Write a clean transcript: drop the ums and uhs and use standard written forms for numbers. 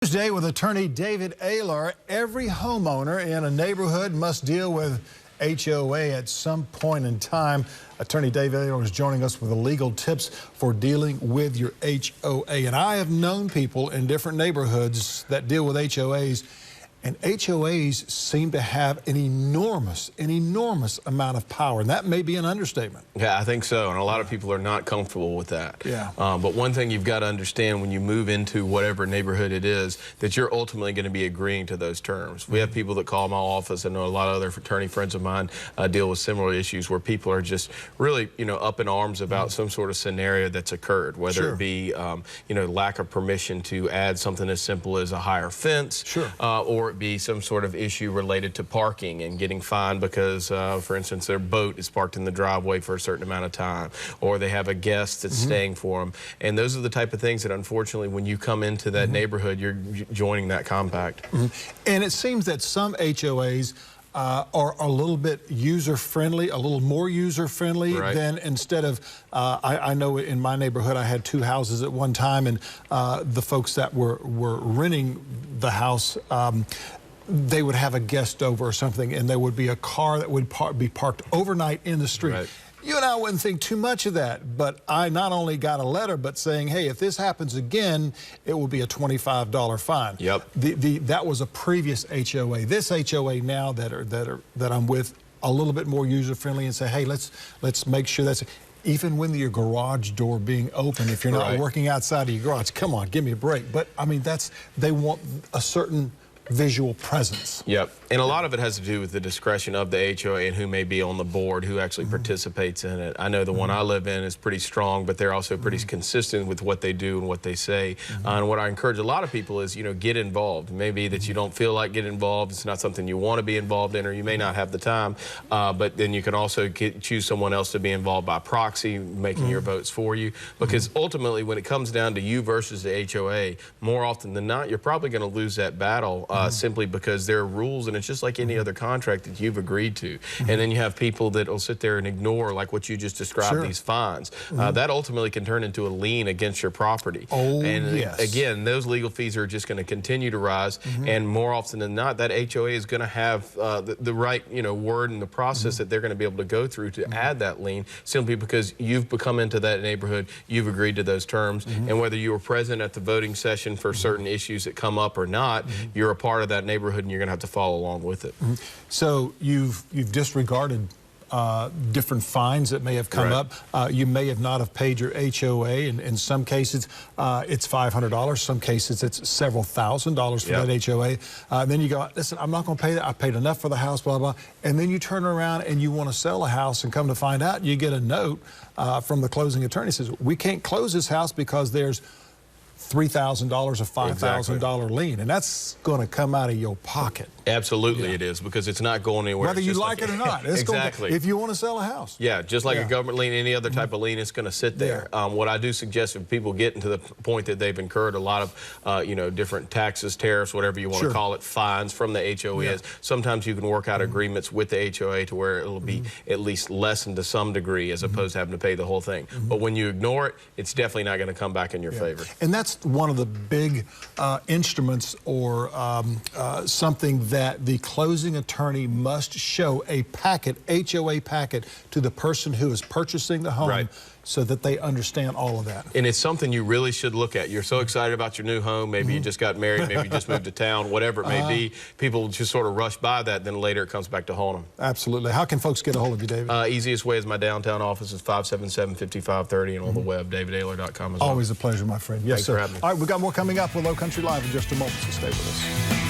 Tuesday with attorney David Ayler. Every homeowner in a neighborhood must deal with HOA at some point in time. Attorney David Ayler is joining us with the legal tips for dealing with your HOA. And I have known people in different neighborhoods that deal with HOAs, and HOAs seem to have an enormous amount of power. And that may be an understatement. Yeah, I think so. And a lot of people are not comfortable with that. Yeah. But one thing you've got to understand when you move into whatever neighborhood it is, that you're ultimately going to be agreeing to those terms. We have people that call my office. I know a lot of other attorney friends of mine deal with similar issues where people are just really, up in arms about some sort of scenario that's occurred, whether it be, lack of permission to add something as simple as a higher fence, or it be some sort of issue related to parking and getting fined because, for instance, their boat is parked in the driveway for a certain amount of time, or they have a guest that's staying for them. And those are the type of things that, unfortunately, when you come into that neighborhood, you're joining that compact. And it seems that some HOAs are a little bit user-friendly, a little more user-friendly than instead of, I know in my neighborhood I had two houses at one time, and the folks that were renting the house, they would have a guest over or something, and there would be a car that would be parked overnight in the street. You and I wouldn't think too much of that, but I not only got a letter, but saying, hey, if this happens again, it will be a $25 fine. That was a previous HOA. This HOA now that I'm with, a little bit more user-friendly, and say, hey, let's make sure that's even when your garage door being open, if you're not working outside of your garage, come on, give me a break. But I mean, they want a certain visual presence. And a lot of it has to do with the discretion of the HOA and who may be on the board, who actually participates in it. I know the one I live in is pretty strong, but they're also pretty consistent with what they do and what they say. And what I encourage a lot of people is, get involved. Maybe that you don't feel like getting involved, it's not something you want to be involved in, or you may not have the time, but then you can also choose someone else to be involved by proxy, making your votes for you. Because ultimately, when it comes down to you versus the HOA, more often than not, you're probably going to lose that battle simply because there are rules, and it's just like any other contract that you've agreed to. And then you have people that will sit there and ignore, like what you just described, these fines. That ultimately can turn into a lien against your property. Again, those legal fees are just going to continue to rise, and more often than not, that HOA is going to have the right, word in the process that they're going to be able to go through to add that lien, simply because you've come into that neighborhood, you've agreed to those terms, and whether you were present at the voting session for certain issues that come up or not, you're a part of that neighborhood, and you're going to have to follow along with it. So you've disregarded different fines that may have come up. You may have not have paid your HOA, and in some cases it's $500. Some cases it's several $1,000s for that HOA. Then you go, listen, I'm not going to pay that. I paid enough for the house, blah, blah. And then you turn around and you want to sell a house, and come to find out you get a note from the closing attorney that says, we can't close this house because there's $3,000 or $5,000 lien, and that's going to come out of your pocket. Absolutely, it is, because it's not going anywhere. Whether you like it or not. It's going if you want to sell a house. Just like a government lien, any other type of lien, it's going to sit there. What I do suggest, if people get to the point that they've incurred a lot of, different taxes, tariffs, whatever you want to call it, fines from the HOAs, sometimes you can work out agreements with the HOA to where it'll be at least lessened to some degree, as opposed to having to pay the whole thing. But when you ignore it, it's definitely not going to come back in your favor. And that's one of the big instruments, or something that the closing attorney must show, a packet, HOA packet, to the person who is purchasing the home, so that they understand all of that. And it's something you really should look at. You're so excited about your new home. Maybe you just got married. Maybe you just moved to town, whatever it may be. People just sort of rush by that. Then later it comes back to haunt them. Absolutely. How can folks get a hold of you, David? Easiest way is my downtown office is 577-5530, and on the web, davidayler.com as well. Always a pleasure, my friend. Yes, Thanks sir. for having me. All right, we've got more coming up with Low Country Live in just a moment, so stay with us.